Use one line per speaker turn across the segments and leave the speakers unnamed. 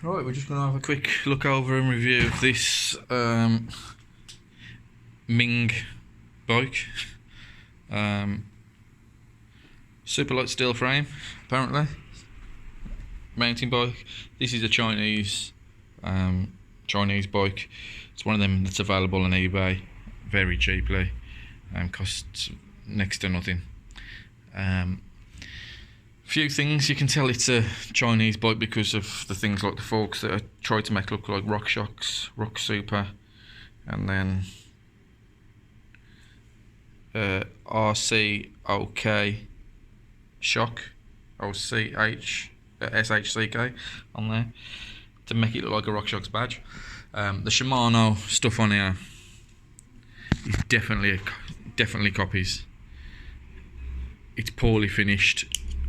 Right, we're just going to have a quick look over and review of this Ming bike. Super light steel frame, apparently. Mountain bike. This is a Chinese bike. It's one of them that's available on eBay very cheaply. Costs next to nothing. Few things you can tell it's a Chinese bike because of the things like the forks that are tried to make look like RockShox, Rock Super, and then RCOK Shock, SHCK on there to make it look like a RockShox badge. The Shimano stuff on here is definitely copies. It's poorly finished.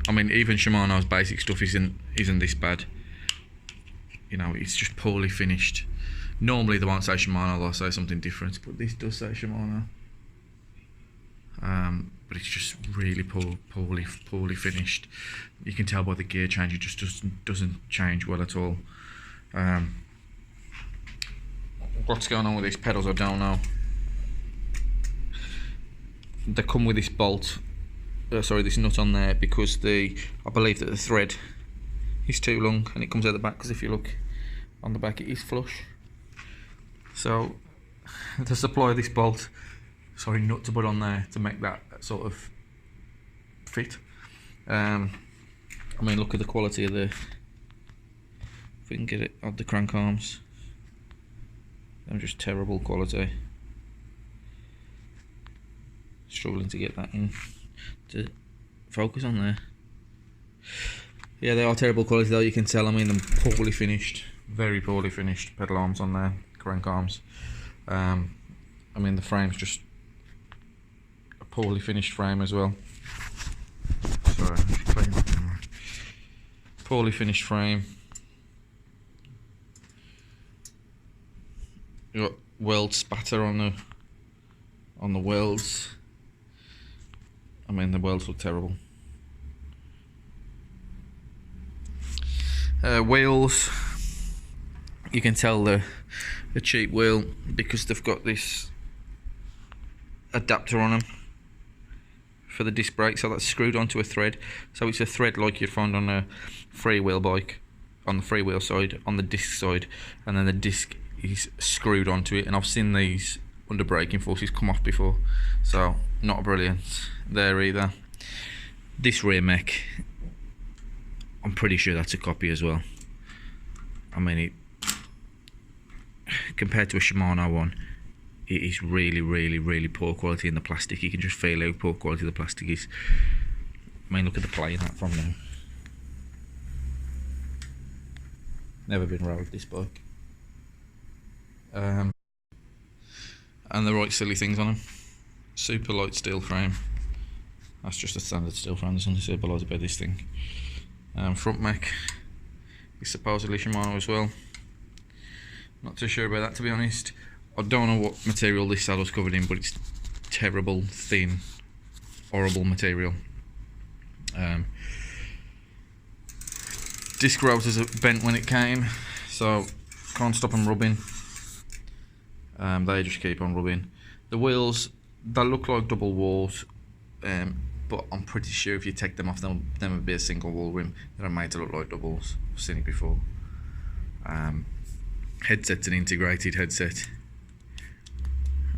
I mean, even Shimano's basic stuff isn't this bad. You know, it's just poorly finished. Normally they won't say Shimano, they'll say something different, but this does say Shimano. But it's just really poorly finished. You can tell by the gear change, it just doesn't change well at all. What's going on with these pedals, I don't know. They come with this bolt. This nut on there because I believe that the thread is too long and it comes out the back, because if you look on the back it is flush. So to supply this nut to put on there to make that sort of fit. I mean, look at the quality of if we can get it on the crank arms. They're just terrible quality. Struggling to get that in to focus on there. Yeah, they are terrible quality though, you can tell. I mean, them poorly finished, very poorly finished pedal arms on there, crank arms. I mean, the frame's just a poorly finished frame as well. Sorry, I'm just cleaning the camera. Poorly finished frame. You got weld spatter on the welds. I mean, the welds look terrible. Wheels, you can tell they're a cheap wheel because they've got this adapter on them for the disc brake, so that's screwed onto a thread. So it's a thread like you'd find on a freewheel bike, on the freewheel side, on the disc side, and then the disc is screwed onto it. And I've seen these under braking forces come off before, so not brilliant there either. This rear mech, I'm pretty sure that's a copy as well. I mean, compared to a Shimano one, it is really poor quality in the plastic. You can just feel how poor quality the plastic is. I mean, look at the play in that from now. Never been rode this bike. And the right silly things on them. Super light steel frame. That's just a standard steel frame. There's nothing super light about this thing. Front mech is supposedly Shimano as well. Not too sure about that, to be honest. I don't know what material this saddle's covered in, but it's terrible, thin, horrible material. Disc rotors are bent when it came, so can't stop them rubbing. They just keep on rubbing. The wheels, they look like double walls, but I'm pretty sure if you take them off, they'll never be a single wall rim. They're made to look like doubles. I've seen it before. Headset's an integrated headset,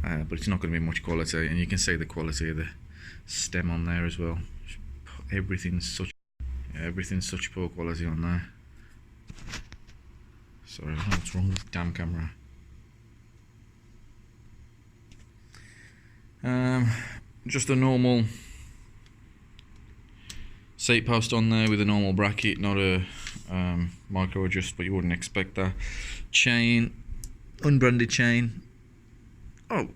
but it's not going to be much quality, and you can see the quality of the stem on there as well. Everything's such poor quality on there. Sorry, I don't know what's wrong with the damn camera. Just a normal seat post on there with a normal bracket, not a micro adjust, but you wouldn't expect that. Chain, unbranded chain. Oh,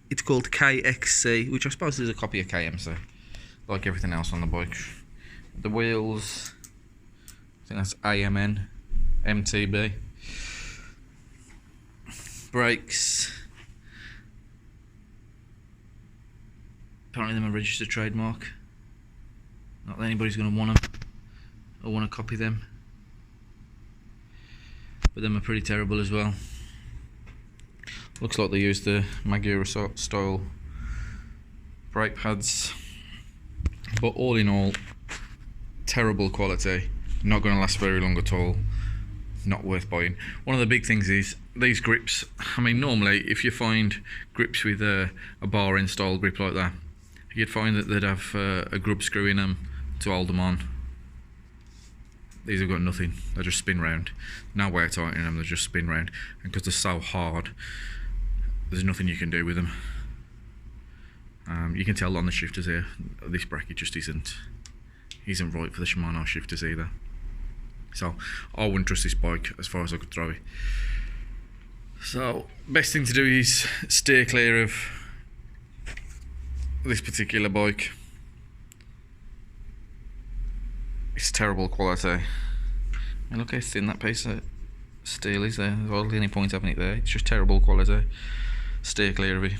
it's called KXC, which I suppose is a copy of KMC, like everything else on the bike. The wheels, I think that's AMN, MTB. Brakes. Apparently them a registered trademark. Not that anybody's going to want them or want to copy them. but them are pretty terrible as well. Looks like they used the Magura style brake pads, but all in all, terrible quality, not going to last very long at all, not worth buying. One of the big things is these grips. I mean, normally if you find grips with a bar end style grip like that, you'd find that they'd have a grub screw in them to hold them on. These have got nothing, they just spin round. No way of tightening them, they just spin round, and because they're so hard, there's nothing you can do with them. You can tell on the shifters here, this bracket just isn't right for the Shimano shifters either. So I wouldn't trust this bike as far as I could throw it. So best thing to do is steer clear of this particular bike. It's terrible quality. And look how thin that piece of steel is there. There's hardly any point having it there. It's just terrible quality. Steer clear of it.